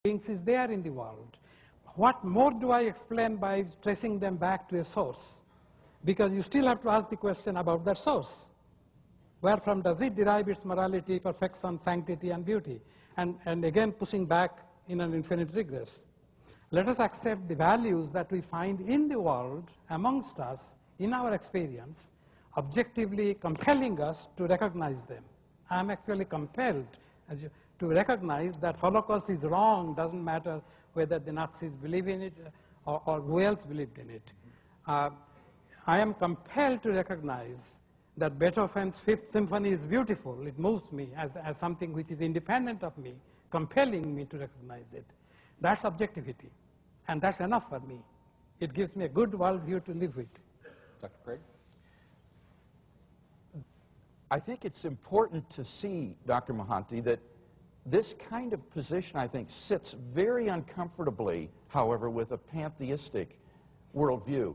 beings is there in the world. What more do I explain by tracing them back to a source? Because you still have to ask the question about that source. Wherefrom does it derive its morality, perfection, sanctity, and beauty? And again, pushing back in an infinite regress. Let us accept the values that we find in the world, amongst us, in our experience, objectively compelling us to recognize them. I am actually compelled to recognize that Holocaust is wrong, doesn't matter whether the Nazis believe in it or who else believed in it. I am compelled to recognize that Beethoven's Fifth Symphony is beautiful. It moves me as something which is independent of me, compelling me to recognize it. That's objectivity, and that's enough for me. It gives me a good worldview to live with. Dr. Craig? I think it's important to see, Dr. Mohanty, that this kind of position, I think, sits very uncomfortably, however, with a pantheistic worldview.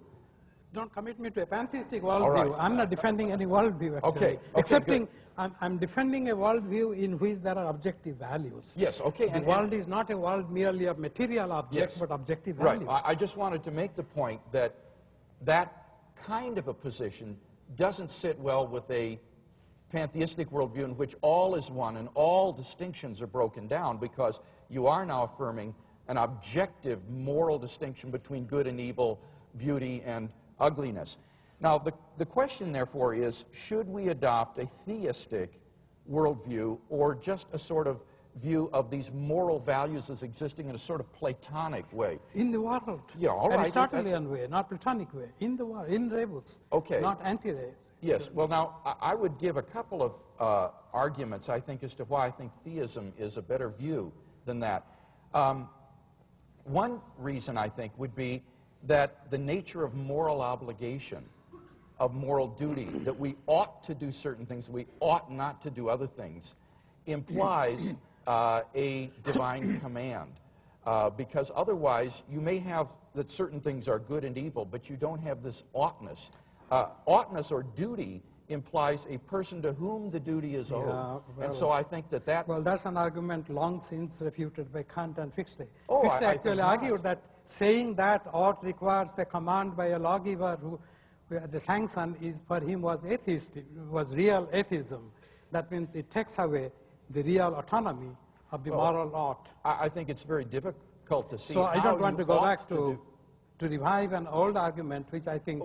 Don't commit me to a pantheistic worldview. Right. I'm not defending any worldview, actually. Okay. Excepting, I'm defending a worldview in which there are objective values. Yes, okay. The world is not a world merely of material objects, but objective values. Right. I just wanted to make the point that that kind of a position doesn't sit well with a pantheistic worldview in which all is one and all distinctions are broken down, because you are now affirming an objective moral distinction between good and evil, beauty and ugliness. Now, the question, therefore, is, should we adopt a theistic worldview or just a sort of view of these moral values as existing in a sort of Platonic way? In the world. Yeah, all right. Aristotelian way, not Platonic way. In the world, in rebus, okay. Not anti-res. Yes. Well, now, I would give a couple of arguments, I think, as to why I think theism is a better view than that. One reason, I think, would be that the nature of moral obligation, of moral duty, that we ought to do certain things, we ought not to do other things, implies a divine command. Because otherwise, you may have that certain things are good and evil, but you don't have this oughtness. Oughtness or duty implies a person to whom the duty is owed. Well, and so I think that... Well, that's an argument long since refuted by Kant and Fichte. Oh, Fichte actually argued that saying that ought requires a command by a lawgiver who the sanction is for him was atheist, was real atheism. That means it takes away the real autonomy of the moral ought. I think it's very difficult to see. So I don't want to go back to revive an old argument, which I think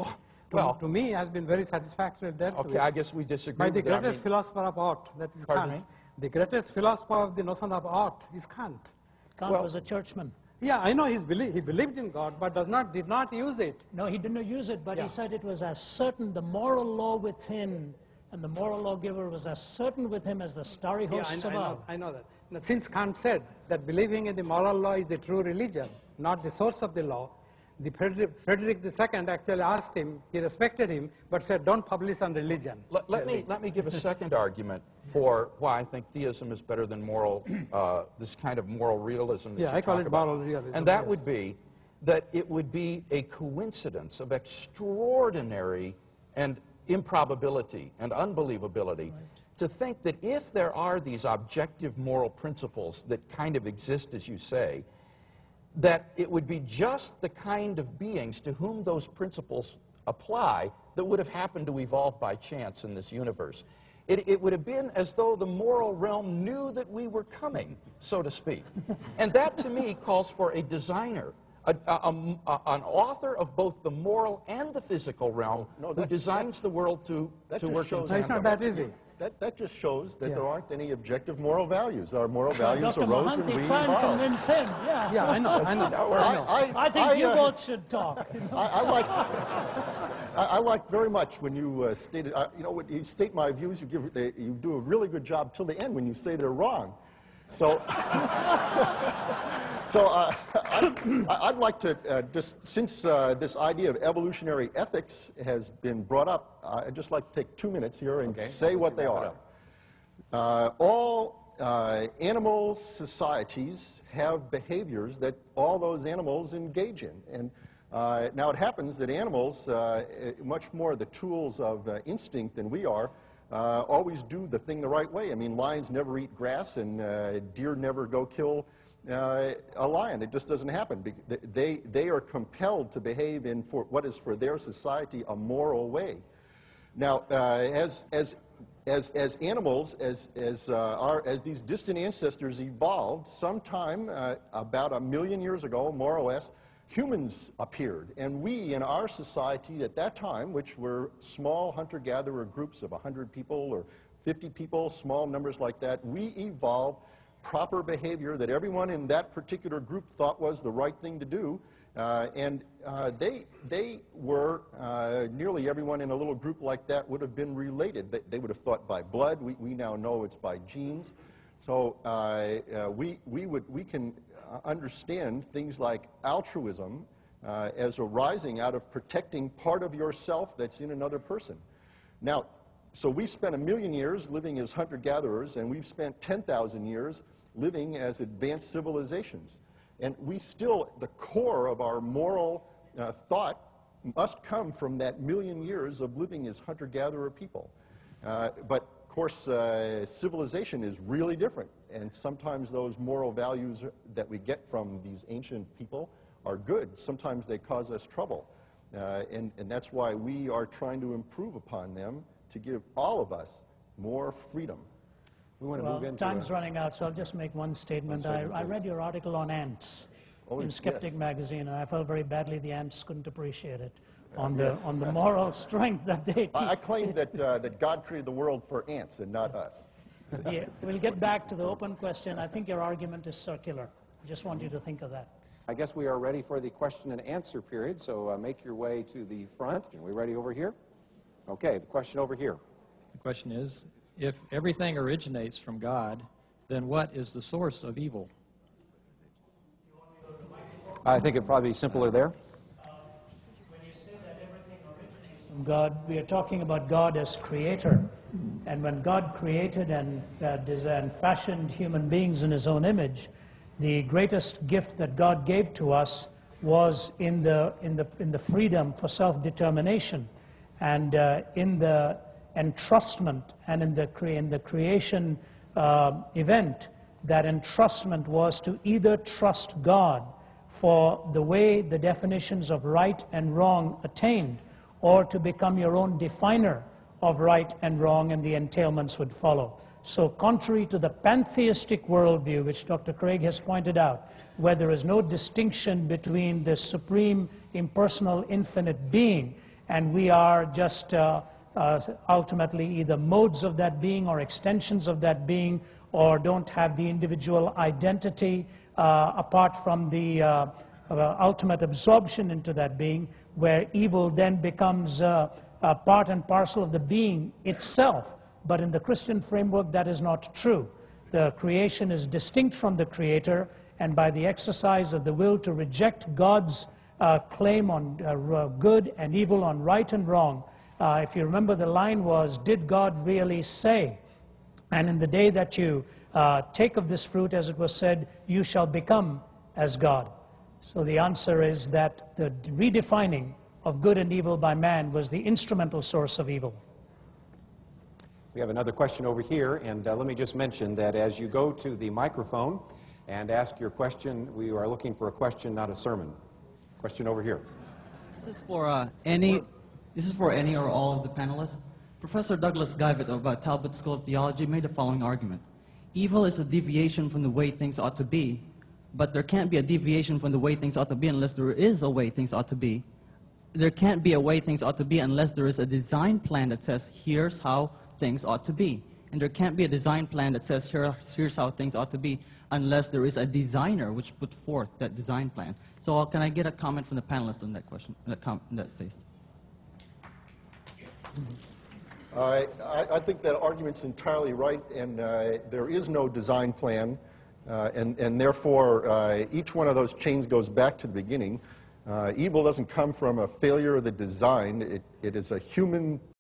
to me has been very satisfactorily dealt with. Okay, I guess we disagree by the greatest philosopher of ought, that is Pardon Kant. Me? The greatest philosopher of the notion of ought is Kant. Kant was a churchman. Yeah, I know he believed in God, but did not use it. No, he did not use it, but he said it was as certain, the moral law within, and the moral lawgiver was as certain with him as the starry hosts above. I know that. Now, since Kant said that believing in the moral law is the true religion, not the source of the law, the Frederick II actually asked him, he respected him, but said, don't publish on religion. Let me give a second argument for why I think theism is better than moral, this kind of moral realism that you I call talk it about. moral realism. And that would be that it would be a coincidence of extraordinary and improbability and unbelievability to think that if there are these objective moral principles that kind of exist, as you say, that it would be just the kind of beings to whom those principles apply that would have happened to evolve by chance in this universe. It would have been as though the moral realm knew that we were coming, so to speak. And that, to me, calls for a designer, an author of both the moral and the physical realm who designs the world to work in tandem. It's not that easy. That just shows that there aren't any objective moral values. Our moral values Dr. arose when we Mohanty, try and evolved. convince him. Yeah, I know. I think you both should talk. I like very much when you stated, when you state my views, you do a really good job till the end when you say they're wrong. So, I'd like to just, since this idea of evolutionary ethics has been brought up, I'd just like to take 2 minutes here and say what they are. All animal societies have behaviors that all those animals engage in. And now it happens that animals, much more the tools of instinct than we are, always do the thing the right way. I mean, lions never eat grass, and deer never go kill a lion. It just doesn't happen. They are compelled to behave in what is for their society a moral way. Now, as animals, as these distant ancestors evolved, sometime about 1 million years ago, more or less, humans appeared. And we, in our society at that time, which were small hunter-gatherer groups of 100 people or 50 people, small numbers like that, we evolved proper behavior that everyone in that particular group thought was the right thing to do. They were, nearly everyone in a little group like that would have been related. They would have thought by blood. We now know it's by genes. So we can understand things like altruism as arising out of protecting part of yourself that's in another person. Now, so we've spent 1 million years living as hunter-gatherers, and we've spent 10,000 years living as advanced civilizations. And we still, the core of our moral thought must come from that 1 million years of living as hunter-gatherer people. But, of course, civilization is really different. And sometimes those moral values that we get from these ancient people are good. Sometimes they cause us trouble. And that's why we are trying to improve upon them to give all of us more freedom. We want to Well, move into time's running out, so I'll just make one statement. I read your article on ants in Skeptic magazine, and I felt very badly the ants couldn't appreciate it on the moral strength that they teach. I claim that God created the world for ants and not us. Yeah, we'll get back to the open question. I think your argument is circular. I just want you to think of that. I guess we are ready for the question and answer period, so make your way to the front. Are we ready over here? Okay, the question over here. The question is, if everything originates from God, then what is the source of evil? I think it'd probably be simpler there. When you say that everything originates from God, we are talking about God as creator. And when God created and fashioned human beings in his own image, the greatest gift that God gave to us was in the freedom for self-determination, and in the entrustment, and in the creation event. That entrustment was to either trust God for the way the definitions of right and wrong attained, or to become your own definer of right and wrong, and the entailments would follow. So contrary to the pantheistic worldview, which Dr. Craig has pointed out, where there is no distinction between the supreme, impersonal, infinite being, and we are just ultimately either modes of that being or extensions of that being, or don't have the individual identity apart from the ultimate absorption into that being, where evil then becomes part and parcel of the being itself. But in the Christian framework, that is not true. The creation is distinct from the creator, and by the exercise of the will to reject God's claim on good and evil, on right and wrong. If you remember, the line was, did God really say? And in the day that you take of this fruit, as it was said, you shall become as God. So the answer is that the redefining of good and evil by man was the instrumental source of evil. We have another question over here, and let me just mention that as you go to the microphone and ask your question, we are looking for a question, not a sermon. Question over here. This is for any or all of the panelists. Professor Douglas Guyvett of Talbot School of Theology made the following argument. Evil is a deviation from the way things ought to be, but there can't be a deviation from the way things ought to be unless there is a way things ought to be. There can't be a way things ought to be unless there is a design plan that says, here's how things ought to be. And there can't be a design plan that says, here's how things ought to be, unless there is a designer which put forth that design plan. So can I get a comment from the panelists on that question, that place? I think that argument's entirely right, and there is no design plan, and therefore each one of those chains goes back to the beginning. Evil doesn't come from a failure of the design. It is a human